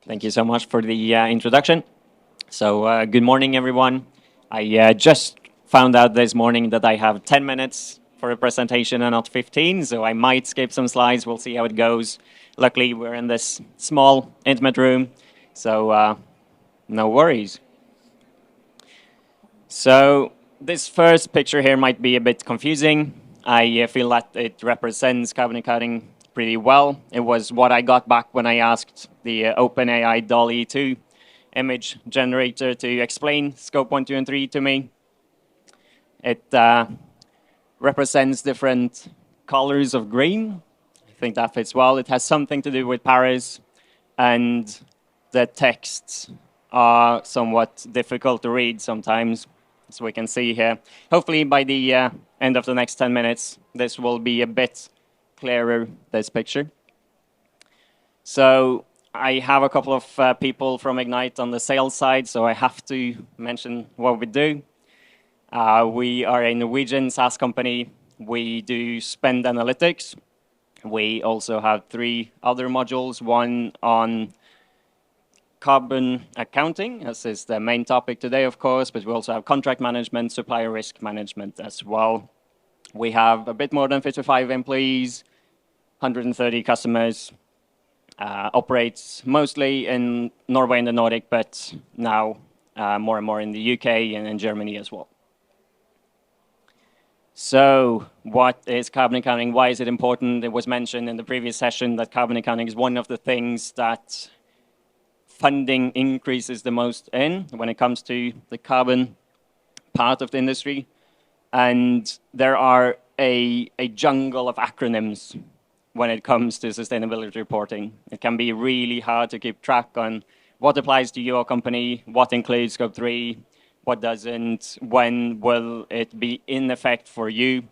Thank you so much for the introduction. So, good morning, everyone. I just found out this morning that I have 10 minutes for a presentation and not 15, so I might skip some slides. We'll see how it goes. Luckily, we're in this small, intimate room, so no worries. So, this first picture here might be a bit confusing. I feel that it represents carbon accounting pretty well. It was what I got back when I asked the OpenAI DALL-E 2 image generator to explain scope 1, 2, and 3 to me. It represents different colors of green. I think that fits well. It has something to do with Paris, and the texts are somewhat difficult to read sometimes, as we can see here. Hopefully by the end of the next 10 minutes, this will be a bit clearer, this picture. So I have a couple of people from Ignite on the sales side, so I have to mention what we do. We are a Norwegian SaaS company. We do spend analytics. We also have 3 other modules, one on carbon accounting, as is the main topic today, of course, but we also have contract management, supplier risk management as well. We have a bit more than 55 employees, 130 customers, operates mostly in Norway and the Nordic, but now more and more in the UK and in Germany as well. So what is carbon accounting? Why is it important? It was mentioned in the previous session that carbon accounting is one of the things that funding increases the most in when it comes to the carbon part of the industry. And there are a jungle of acronyms when it comes to sustainability reporting. It can be really hard to keep track on what applies to your company, what includes scope 3, what doesn't, when will it be in effect for you.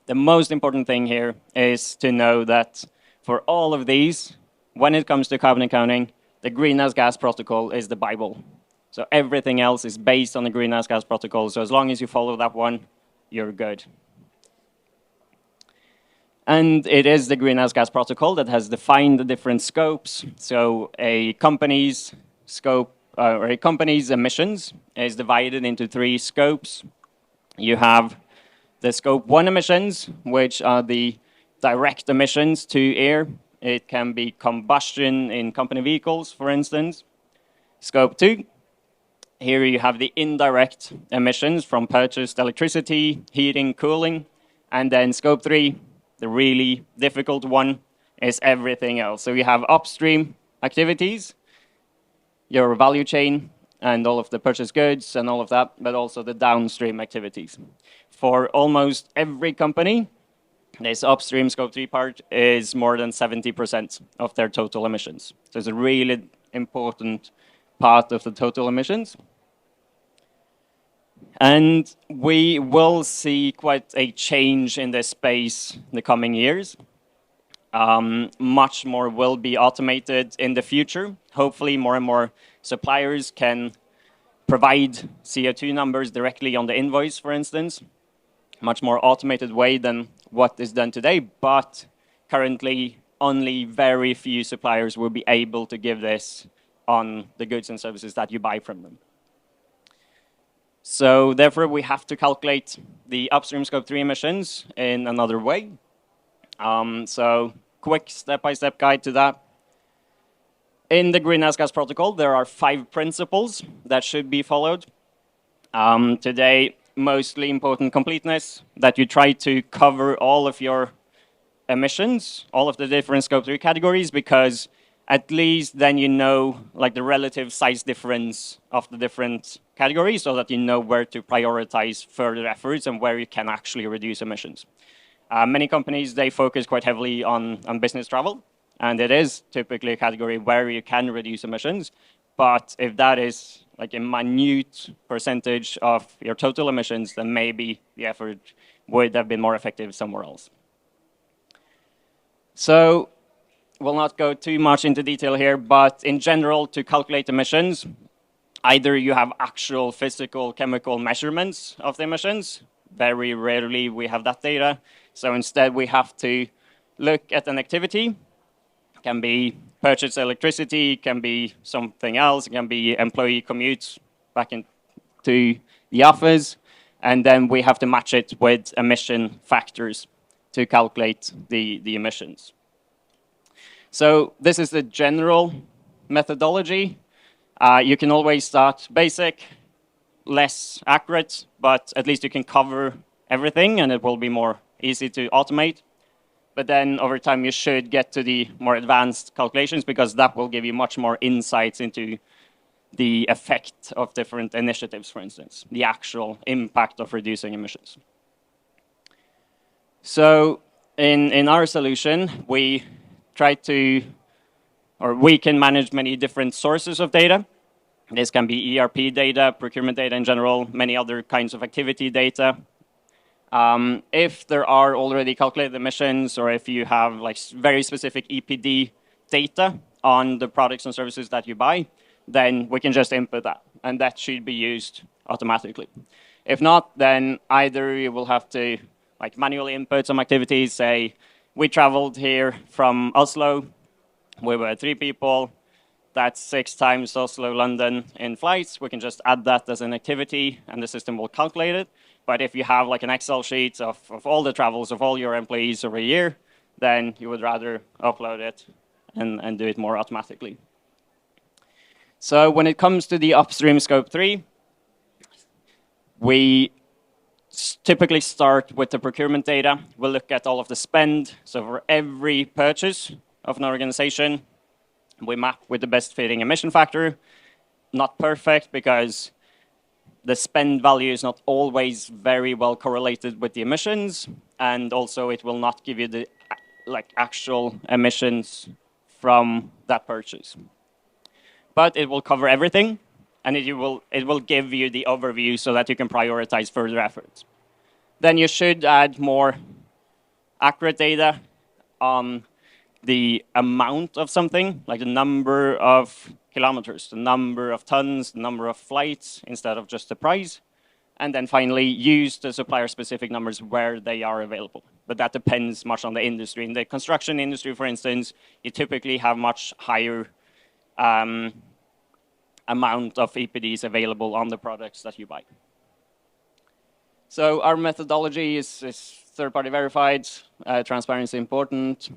The most important thing here is to know that for all of these, when it comes to carbon accounting, the greenhouse gas protocol is the Bible. So everything else is based on the greenhouse gas protocol. So as long as you follow that one, you're good. And it is the greenhouse gas protocol that has defined the different scopes. So a company's scope or a company's emissions is divided into 3 scopes. You have the scope 1 emissions, which are the direct emissions to air. It can be combustion in company vehicles, for instance. Scope 2, here you have the indirect emissions from purchased electricity, heating, cooling. And then scope 3, the really difficult one, is everything else. So you have upstream activities, your value chain, and all of the purchased goods and all of that, but also the downstream activities. For almost every company, this upstream scope 3 part is more than 70% of their total emissions. So it's a really important part of the total emissions. And we will see quite a change in this space in the coming years. Much more will be automated in the future. Hopefully, more and more suppliers can provide CO2 numbers directly on the invoice, for instance. Much more automated way than what is done today, but currently only very few suppliers will be able to give this on the goods and services that you buy from them. So therefore, we have to calculate the upstream scope 3 emissions in another way. So quick step-by-step guide to that. In the greenhouse gas protocol, there are 5 principles that should be followed. Today, mostly important completeness, that you try to cover all of your emissions, all of the different scope 3 categories, because at least then you know like the relative size difference of the different categories, so that you know where to prioritize further efforts and where you can actually reduce emissions. Many companies, they focus quite heavily on business travel, and it is typically a category where you can reduce emissions. But if that is like a minute percentage of your total emissions, then maybe the effort would have been more effective somewhere else. So we'll not go too much into detail here, but in general, to calculate emissions, either you have actual physical chemical measurements of the emissions. Very rarely we have that data. So instead, we have to look at an activity. It can be purchased electricity, can be something else, it can be employee commutes back into the office, and then we have to match it with emission factors to calculate the emissions. So this is the general methodology. You can always start basic, less accurate, but at least you can cover everything and it will be more easy to automate. But then over time you should get to the more advanced calculations because that will give you much more insights into the effect of different initiatives, for instance, the actual impact of reducing emissions. So in our solution, we try to, or we can manage many different sources of data. This can be ERP data, procurement data in general, many other kinds of activity data. If there are already calculated emissions, or if you have like very specific EPD data on the products and services that you buy, then we can just input that, and that should be used automatically. If not, then either you will have to like manually input some activities, say, we traveled here from Oslo, we were 3 people, that's 6 times Oslo-London in flights. We can just add that as an activity, and the system will calculate it. But if you have like an Excel sheet of all the travels of all your employees over a year, then you would rather upload it and do it more automatically. So when it comes to the upstream scope 3, we typically start with the procurement data. We'll look at all of the spend. So for every purchase of an organization, we map with the best fitting emission factor. Not perfect because the spend value is not always very well correlated with the emissions, and also it will not give you the actual emissions from that purchase. But it will cover everything, and it will give you the overview so that you can prioritize further efforts. Then you should add more accurate data on the amount of something, like the number of kilometers, the number of tons, the number of flights, instead of just the price. And then finally, use the supplier-specific numbers where they are available. But that depends much on the industry. In the construction industry, for instance, you typically have much higher amount of EPDs available on the products that you buy. So our methodology is third-party verified, transparency important.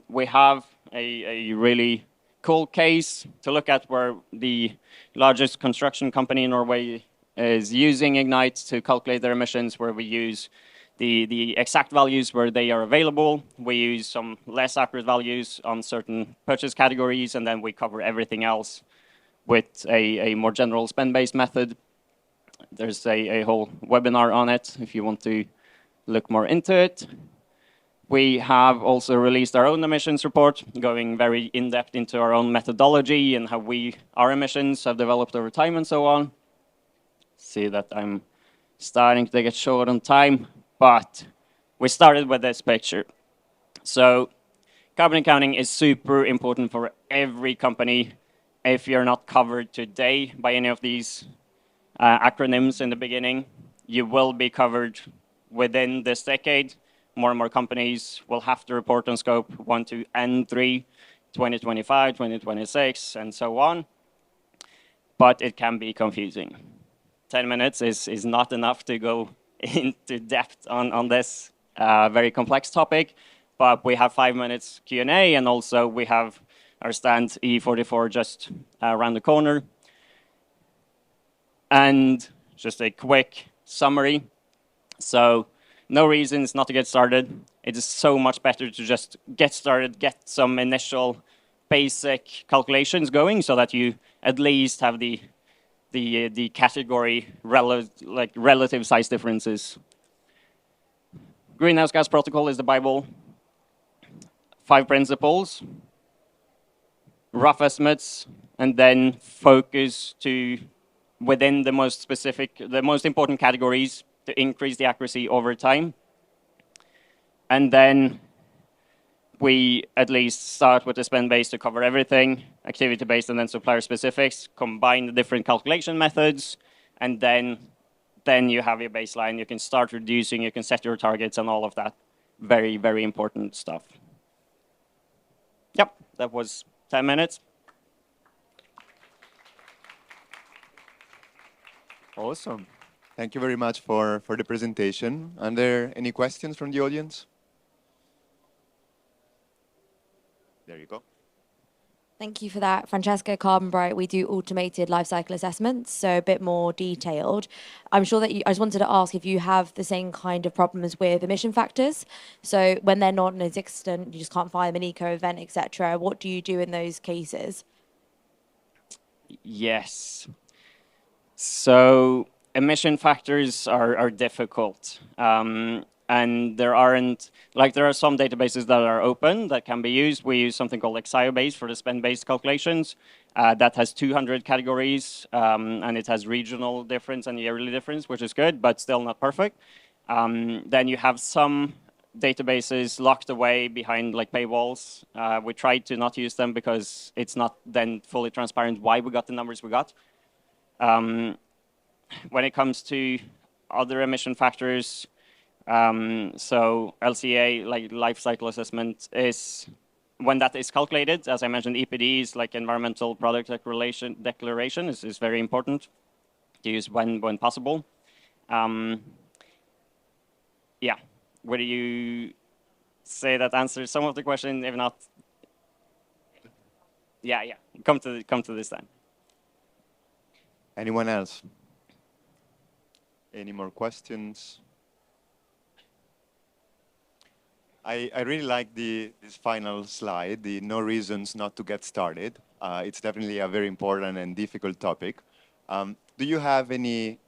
We have a really cool case to look at where the largest construction company in Norway is using Ignite to calculate their emissions, where we use the exact values where they are available. We use some less accurate values on certain purchase categories, and then we cover everything else with a more general spend-based method. There's a whole webinar on it if you want to look more into it. We have also released our own emissions report, going very in-depth into our own methodology and how our emissions have developed over time and so on. See that I'm starting to get short on time, but we started with this picture. So carbon accounting is super important for every company. If you're not covered today by any of these acronyms in the beginning, you will be covered within this decade. More and more companies will have to report on scope 1, 2, and 3, 2025, 2026, and so on. But it can be confusing. 10 minutes is not enough to go into depth on this very complex topic, but we have 5 minutes Q&A, and also we have our stand E44 just around the corner. And just a quick summary. So no reasons not to get started. It is so much better to just get started, get some initial basic calculations going so that you at least have the category relative size differences. Greenhouse gas protocol is the Bible. 5 principles, rough estimates, and then focus to within the most important categories to increase the accuracy over time. And then we at least start with the spend-based to cover everything, activity-based and then supplier specifics, combine the different calculation methods, and then you have your baseline. You can start reducing, you can set your targets and all of that very, very important stuff. Yep, that was 10 minutes. Awesome. Thank you very much for the presentation. Are there any questions from the audience? There you go. Thank you for that. Francesca, Carbon Bright, we do automated life cycle assessments, so a bit more detailed. I'm sure that I just wanted to ask if you have the same kind of problems with emission factors. So when they're non-existent, you just can't find them in eco event, etc. What do you do in those cases? Yes. So emission factors are difficult. And there are some databases that are open that can be used. We use something called LCA-base for the spend-based calculations. That has 200 categories, and it has regional difference and yearly difference, which is good, but still not perfect. Then you have some databases locked away behind like paywalls. We try to not use them because it's not then fully transparent why we got the numbers we got. When it comes to other emission factors, so LCA, like life cycle assessment, is when that is calculated, as I mentioned, EPD is like environmental product declaration is very important to use when possible. Yeah, would you say that answers some of the question? If not, yeah, come to this then. Anyone else? Any more questions? I really like this final slide, the no reasons not to get started. It's definitely a very important and difficult topic. Do you have any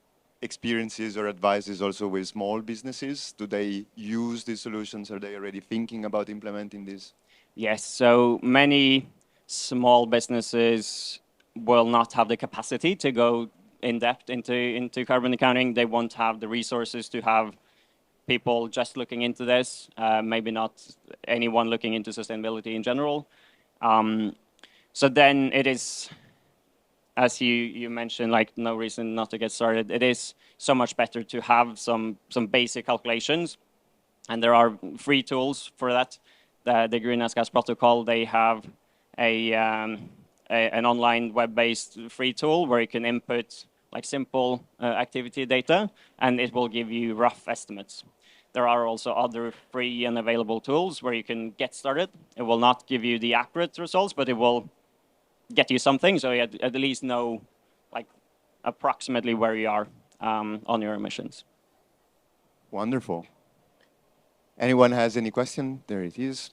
experiences or advices also with small businesses? Do they use these solutions? Are they already thinking about implementing this? Yes, so many small businesses will not have the capacity to go in depth into carbon accounting. They won't have the resources to have people just looking into this, maybe not anyone looking into sustainability in general. So then it is, as you mentioned, like no reason not to get started. It is so much better to have some basic calculations, and there are free tools for that. The Greenhouse Gas Protocol, they have an online web-based free tool where you can input like simple activity data, and it will give you rough estimates. There are also other free and available tools where you can get started. It will not give you the accurate results, but it will get you something, so you at least know like approximately where you are on your emissions. Wonderful. Anyone has any question? There it is.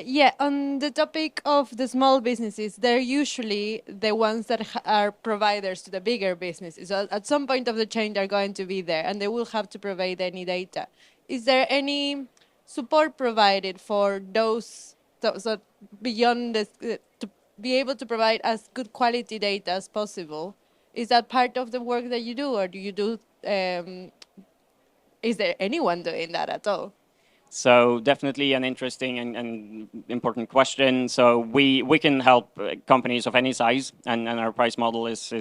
Yeah, on the topic of the small businesses, they're usually the ones that are providers to the bigger businesses. So at some point of the chain, they're going to be there, and they will have to provide any data. Is there any support provided for those, so beyond this, to be able to provide as good quality data as possible? Is that part of the work that you do, or do you do, is there anyone doing that at all? So definitely an interesting and important question. So we can help companies of any size, and our price model is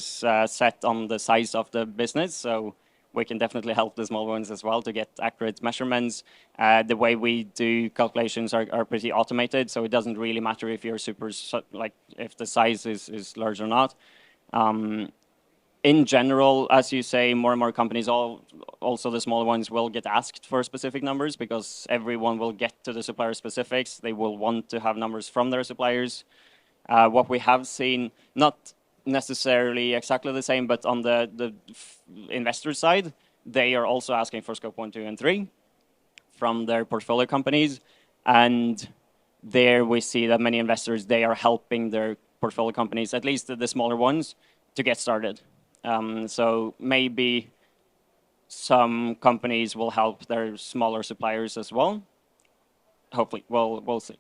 set on the size of the business. So we can definitely help the small ones as well to get accurate measurements. The way we do calculations are pretty automated, so it doesn't really matter if you're like if the size is large or not. In general, as you say, more and more companies, also the smaller ones, will get asked for specific numbers because everyone will get to the supplier specifics. They will want to have numbers from their suppliers. What we have seen, not necessarily exactly the same, but on the investor side, they are also asking for scope 1, 2, and 3 from their portfolio companies. And there we see that many investors, they are helping their portfolio companies, at least the smaller ones, to get started. So maybe some companies will help their smaller suppliers as well. Hopefully, we'll see.